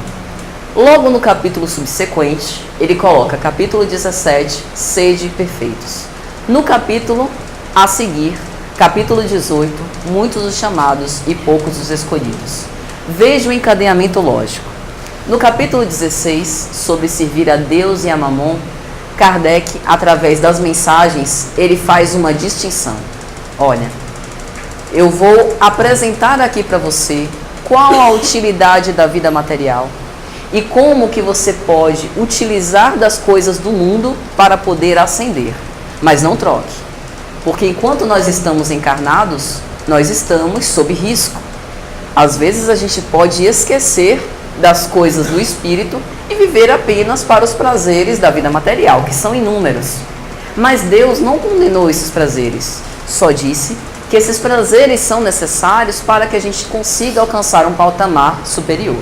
Logo no capítulo subsequente, ele coloca, capítulo 17, sede perfeitos. No capítulo a seguir, capítulo 18, muitos os chamados e poucos os escolhidos. Veja o encadeamento lógico. No capítulo 16, sobre servir a Deus e a Mamon, Kardec, através das mensagens, ele faz uma distinção. Olha, eu vou apresentar aqui para você qual a utilidade da vida material e como que você pode utilizar das coisas do mundo para poder ascender. Mas não troque, porque enquanto nós estamos encarnados, nós estamos sob risco. Às vezes a gente pode esquecer das coisas do espírito e viver apenas para os prazeres da vida material, que são inúmeros. Mas Deus não condenou esses prazeres, só disse que esses prazeres são necessários para que a gente consiga alcançar um patamar superior.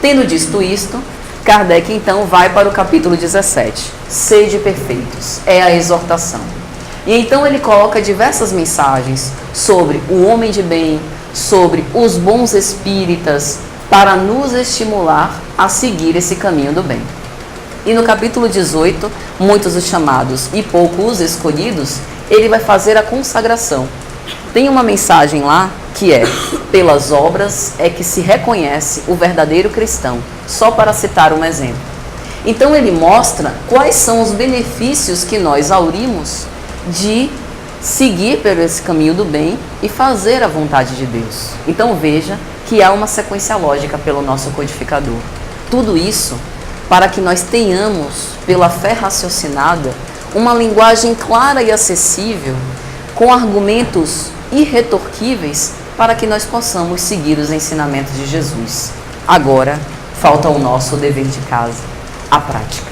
Tendo dito isto, Kardec então vai para o capítulo 17, sede perfeitos, é a exortação. E então ele coloca diversas mensagens sobre o homem de bem, sobre os bons espíritas, para nos estimular a seguir esse caminho do bem. E no capítulo 18, muitos os chamados e poucos os escolhidos, ele vai fazer a consagração. Tem uma mensagem lá que é: pelas obras é que se reconhece o verdadeiro cristão, só para citar um exemplo. Então ele mostra quais são os benefícios que nós aurimos de seguir por esse caminho do bem e fazer a vontade de Deus. Então veja que há uma sequência lógica pelo nosso codificador. Tudo isso para que nós tenhamos, pela fé raciocinada, uma linguagem clara e acessível, com argumentos irretorquíveis, para que nós possamos seguir os ensinamentos de Jesus. Agora, falta o nosso dever de casa, a prática.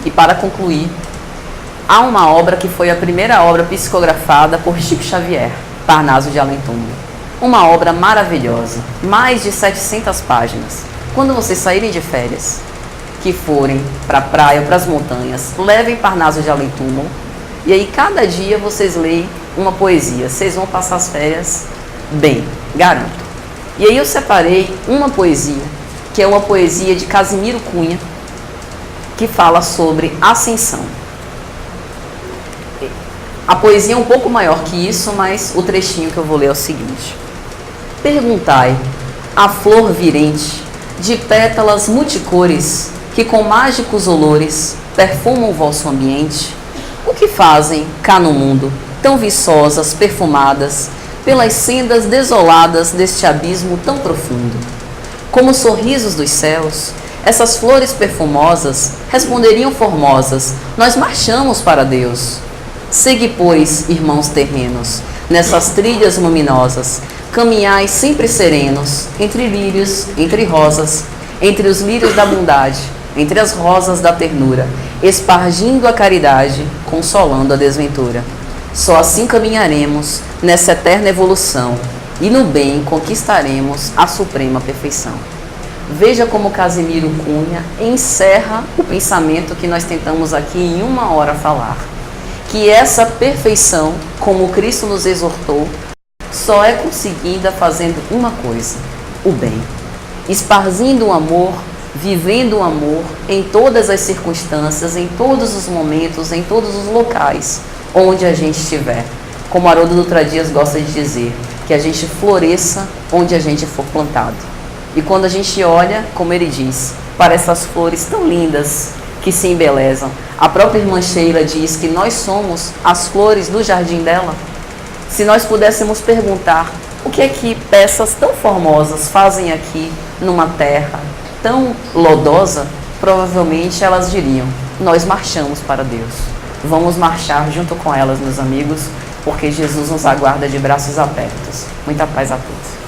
E para concluir, há uma obra que foi a primeira obra psicografada por Chico Xavier, Parnaso de Além Túmulo. Uma obra maravilhosa, mais de 700 páginas. Quando vocês saírem de férias, que forem para a praia ou para as montanhas, levem Parnaso de Além Túmulo, e aí cada dia vocês leem uma poesia. Vocês vão passar as férias bem, garanto. E aí eu separei uma poesia, que é uma poesia de Casimiro Cunha, que fala sobre ascensão. A poesia é um pouco maior que isso, mas o trechinho que eu vou ler é o seguinte: perguntai à flor virente, de pétalas multicores, que com mágicos olores perfumam o vosso ambiente, o que fazem cá no mundo, tão viçosas, perfumadas, pelas sendas desoladas deste abismo tão profundo. Como sorrisos dos céus, essas flores perfumosas responderiam formosas: nós marchamos para Deus. Segue, pois, irmãos terrenos, nessas trilhas luminosas. Caminhai sempre serenos, entre lírios, entre rosas, entre os lírios da bondade, entre as rosas da ternura, espargindo a caridade, consolando a desventura. Só assim caminharemos nessa eterna evolução e no bem conquistaremos a suprema perfeição. Veja como Casimiro Cunha encerra o pensamento que nós tentamos aqui em 1 hora falar. Que essa perfeição, como Cristo nos exortou, só é conseguida fazendo uma coisa: o bem. Esparzindo o amor, vivendo o amor em todas as circunstâncias, em todos os momentos, em todos os locais onde a gente estiver. Como Haroldo Dutra Dias gosta de dizer, que a gente floresça onde a gente for plantado. E quando a gente olha, como ele diz, para essas flores tão lindas que se embelezam, a própria irmã Sheila diz que nós somos as flores do jardim dela. Se nós pudéssemos perguntar o que é que peças tão formosas fazem aqui numa terra tão lodosa, provavelmente elas diriam: nós marchamos para Deus. Vamos marchar junto com elas, meus amigos, porque Jesus nos aguarda de braços abertos. Muita paz a todos.